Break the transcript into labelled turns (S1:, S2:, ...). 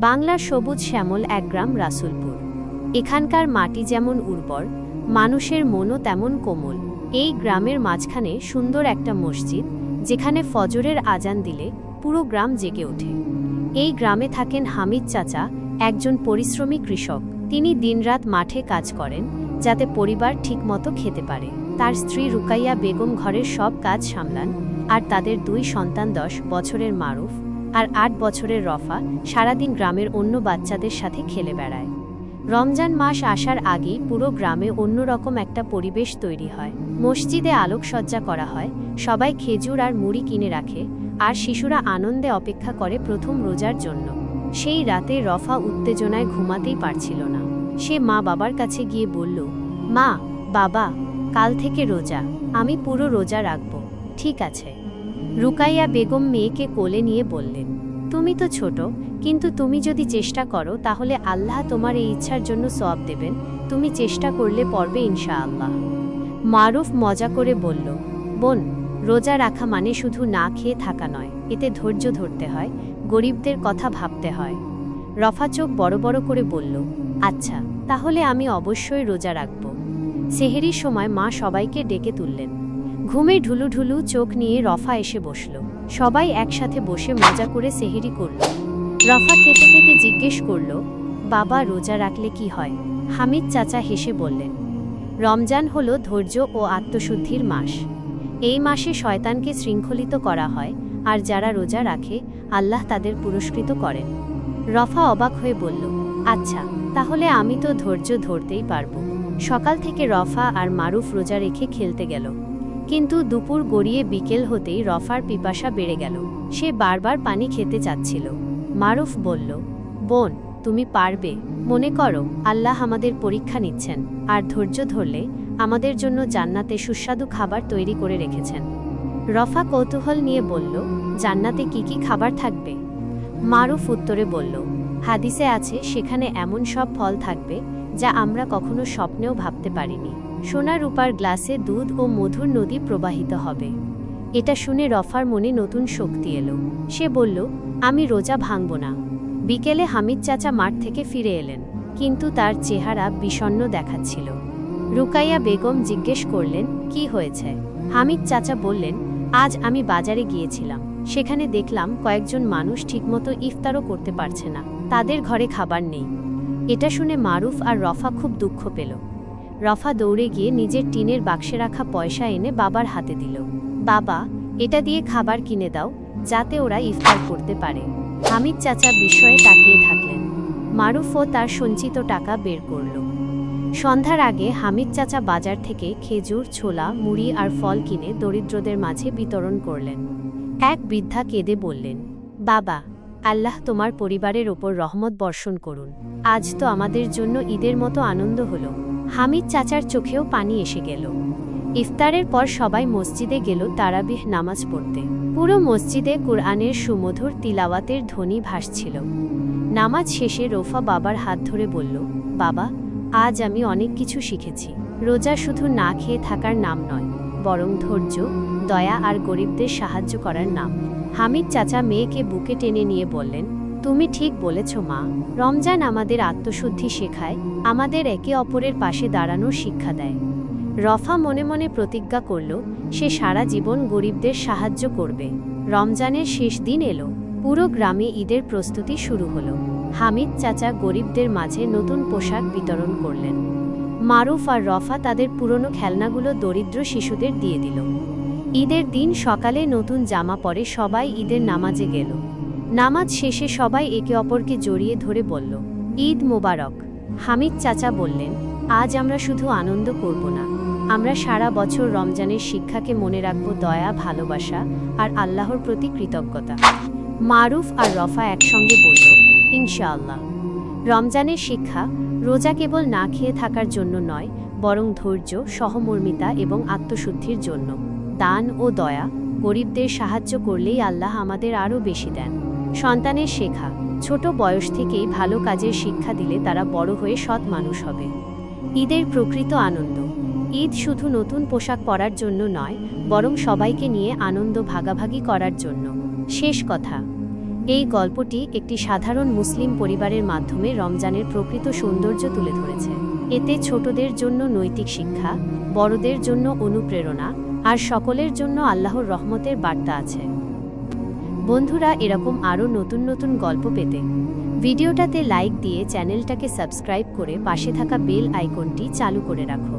S1: বাংলার সবুজ শ্যামল এক গ্রাম রাসুলপুর। এখানকার মাটি যেমন উর্বর, মানুষের মনও তেমন কোমল। এই গ্রামের মাঝখানে সুন্দর একটা মসজিদ, যেখানে ফজরের আজান দিলে পুরো গ্রাম জেগে ওঠে। এই গ্রামে থাকেন হামিদ চাচা, একজন পরিশ্রমী কৃষক। তিনি দিনরাত মাঠে কাজ করেন যাতে পরিবার ঠিকমতো খেতে পারে। তার স্ত্রী রুকাইয়া বেগম ঘরের সব কাজ সামলান, আর তাদের 2 সন্তান 10 বছরের মারুফ আর 8 বছরের রফা সারাদিন গ্রামের অন্য বাচ্চাদের সাথে খেলে বেড়ায়। রমজান মাস আসার আগেই পুরো গ্রামে অন্যরকম একটা পরিবেশ তৈরি হয়। মসজিদে আলোকসজ্জা করা হয়, সবাই খেজুর আর মুড়ি কিনে রাখে, আর শিশুরা আনন্দে অপেক্ষা করে প্রথম রোজার জন্য। সেই রাতে রফা উত্তেজনায় ঘুমাতেই পারছিল না। সে মা বাবার কাছে গিয়ে বলল, মা, বাবা, কাল থেকে রোজা, আমি পুরো রোজা রাখব। ঠিক আছে। রুকাইয়া বেগম মেয়েকে কোলে নিয়ে বললেন, তুমি তো ছোট, কিন্তু তুমি যদি চেষ্টা করো তাহলে আল্লাহ তোমার এই ইচ্ছার জন্য সওয়াব দেবেন। তুমি চেষ্টা করলে পারবে ইনশাআল্লাহ। মারুফ মজা করে বলল, বোন, রোজা রাখা মানে শুধু না খেয়ে থাকা নয়, এতে ধৈর্য ধরতে হয়, গরিবদের কথা ভাবতে হয়। রফা চোখ বড় বড় করে বলল, আচ্ছা, তাহলে আমি অবশ্যই রোজা রাখব। সেহরির সময় মা সবাইকে ডেকে তুললেন। ঘুমে ঢুলু ঢুলু চোখ নিয়ে রফা এসে বসল। সবাই একসাথে বসে মজা করে সেহরি করল। রফা খেতে খেতে জিজ্ঞেস করল, বাবা, রোজা রাখলে কি হয়? হামিদ চাচা হেসে বললেন, রমজান হলো ধৈর্য ও আত্মশুদ্ধির মাস। এই মাসে শয়তানকে শৃঙ্খলিত করা হয়, আর যারা রোজা রাখে আল্লাহ তাদের পুরস্কৃত করেন। রফা অবাক হয়ে বলল, আচ্ছা, তাহলে আমি তো ধৈর্য ধরতেই পারব। সকাল থেকে রফা আর মারুফ রোজা রেখে খেলতে গেল, কিন্তু দুপুর গড়িয়ে বিকেল হতেই রফার পিপাসা বেড়ে গেল। সে বারবার পানি খেতে চাচ্ছিল। মারুফ বলল, বোন, তুমি পারবে। মনে করো আল্লাহ আমাদের পরীক্ষা নিচ্ছেন, আর ধৈর্য ধরলে আমাদের জন্য জান্নাতে সুস্বাদু খাবার তৈরি করে রেখেছেন। রফা কৌতূহল নিয়ে বলল, জান্নাতে কি কি খাবার থাকবে? মারুফ উত্তরে বলল, হাদিসে আছে সেখানে এমন সব ফল থাকবে যা আমরা কখনো স্বপ্নেও ভাবতে পারিনি। সোনা রূপার গ্লাসে দুধ ও মধুর নদী প্রবাহিত হবে। এটা শুনে রফার মনে নতুন শক্তি এলো। সে বলল, আমি রোজা ভাঙব না। বিকেলে হামিদ চাচা মাঠ থেকে ফিরে এলেন, কিন্তু তার চেহারা বিষণ্ণ দেখাচ্ছিল। রুকাইয়া বেগম জিজ্ঞেস করলেন, কি হয়েছে? হামিদ চাচা বললেন, আজ আমি বাজারে গিয়েছিলাম, সেখানে দেখলাম কয়েকজন মানুষ ঠিকমতো ইফতারও করতে পারছে না, তাদের ঘরে খাবার নেই। এটা শুনে মারুফ আর রফা খুব দুঃখ পেল। রফা দৌড়ে গিয়ে নিজের টিনের বাক্সে রাখা পয়সা এনে বাবার হাতে দিল। বাবা, এটা দিয়ে খাবার কিনে দাও, যাতে ওরা ইফতার করতে পারে। হামিদ চাচা বিস্ময়ে তাকিয়ে থাকলেন। মারুফও তার সঞ্চিত টাকা বের করল। সন্ধ্যার আগে হামিদ চাচা বাজার থেকে খেজুর, ছোলা, মুড়ি আর ফল কিনে দরিদ্রদের মাঝে বিতরণ করলেন। এক বৃদ্ধা কেঁদে বললেন, বাবা, আল্লাহ তোমার পরিবারের ওপর রহমত বর্ষণ করুন। আজ তো আমাদের জন্য ঈদের মতো আনন্দ হলো। হামিদ চাচার চোখেও পানি এসে গেল। ইফতারের পর সবাই মসজিদে গেল তারাবিহ নামাজ পড়তে। পুরো মসজিদে কুরআনের সুমধুর তিলাওয়াতের ধ্বনি ভাসছিল। নামাজ শেষে রফা বাবার হাত ধরে বলল, বাবা, আজ আমি অনেক কিছু শিখেছি। রোজা শুধু না খেয়ে থাকার নাম নয়, বরং ধৈর্য, দয়া আর গরিবদের সাহায্য করার নাম। হামিদ চাচা মেয়েকে বুকে টেনে নিয়ে বললেন, তুমি ঠিক বলেছ মা। রমজান আমাদের আত্মশুদ্ধি শেখায়, আমাদের একে অপরের পাশে দাঁড়ানোর শিক্ষা দেয়। রফা মনে মনে প্রতিজ্ঞা করল, সে সারা জীবন গরিবদের সাহায্য করবে। রমজানের শেষ দিন এলো। পুরো গ্রামে ঈদের প্রস্তুতি শুরু হলো। হামিদ চাচা গরিবদের মাঝে নতুন পোশাক বিতরণ করলেন। মারুফ আর রফা তাদের পুরনো খেলনাগুলো দরিদ্র শিশুদের দিয়ে দিল। ঈদের দিন সকালে নতুন জামা পরে সবাই ঈদের নামাজে গেল। নামাজ শেষে সবাই একে অপরকে জড়িয়ে ধরে বলল, ঈদ মোবারক। হামিদ চাচা বললেন, আজ আমরা শুধু আনন্দ করব না, আমরা সারা বছর রমজানের শিক্ষাকে মনে রাখব, দয়া, ভালোবাসা আর আল্লাহর প্রতি কৃতজ্ঞতা। মারুফ আর রফা একসঙ্গে বলল, ইনশাআল্লাহ। রমজানের শিক্ষা, রোজা কেবল না খেয়ে থাকার জন্য নয়, বরং ধৈর্য, সহমর্মিতা এবং আত্মশুদ্ধির জন্য। দান ও দয়া, গরিবদের সাহায্য করলেই আল্লাহ আমাদের আরও বেশি দেন। সন্তানের শেখা, ছোট বয়স থেকেই ভালো কাজের শিক্ষা দিলে তারা বড় হয়ে সৎ মানুষ হবে। ঈদের প্রকৃত আনন্দ, ঈদ শুধু নতুন পোশাক পরার জন্য নয়, বরং সবাইকে নিয়ে আনন্দ ভাগাভাগি করার জন্য। শেষ কথা, এই গল্পটি একটি সাধারণ মুসলিম পরিবারের মাধ্যমে রমজানের প্রকৃত সৌন্দর্য তুলে ধরেছে। এতে ছোটদের জন্য নৈতিক শিক্ষা, বড়দের জন্য অনুপ্রেরণা, আর সকলের জন্য আল্লাহর রহমতের বার্তা আছে। বন্ধুরা, এরকম আরও নতুন নতুন গল্প পেতে ভিডিওটাতে লাইক দিয়ে চ্যানেলটাকে সাবস্ক্রাইব করে পাশে থাকা বেল আইকনটি চালু করে রাখো।